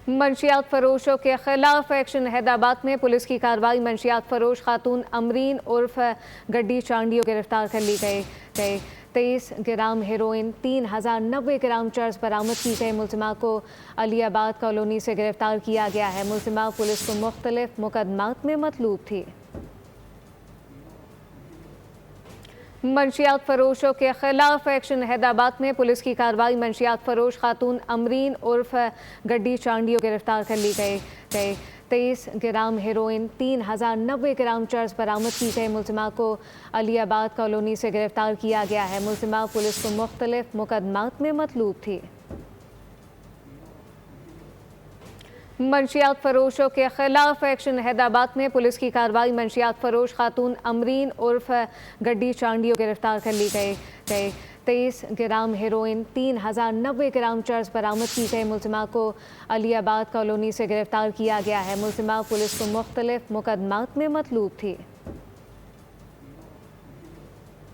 मंशियात फरोशों के खिलाफ एक्शन। हैदराबाद में पुलिस की कार्रवाई। मंशियात फरोश खातून अमरीन उर्फ गड्डी चांडियो गिरफ्तार कर ली गई। 23 ग्राम हेरोइन, 3090 ग्राम चर्स बरामद की गई। मुलजिमा को अलीबाद कॉलोनी से गिरफ्तार किया गया है। मुलजिमा पुलिस को मुख्तलिफ मुकदमात में मतलूब थी। मंशियात फरोशों के खिलाफ एक्शन। हैदराबाद में पुलिस की कार्रवाई। मंशियात फरोश खातून अमरीन उर्फ गड्डी चांडियो गिरफ्तार कर ली गई। 23 ग्राम हेरोइन, 3090 ग्राम चर्स बरामद की गई। मुलजिमा को अलीबाद कॉलोनी से गिरफ्तार किया गया है। मुलजिमा पुलिस को मुख्तलिफ मुकदमात में मतलूब थी। मंशियात फरोशों के खिलाफ एक्शन। हैदराबाद में पुलिस की कार्रवाई। मंशियात फरोश खातून अमरीन उर्फ गड्डी चांडियो गिरफ्तार कर ली गई। 23 ग्राम हेरोइन, 3090 ग्राम चर्स बरामद की गई। मुलजिमा को अलीबाद कॉलोनी से गिरफ्तार किया गया है। मुलजिमा पुलिस को मुख्तलिफ मुकदमात में मतलूब थी।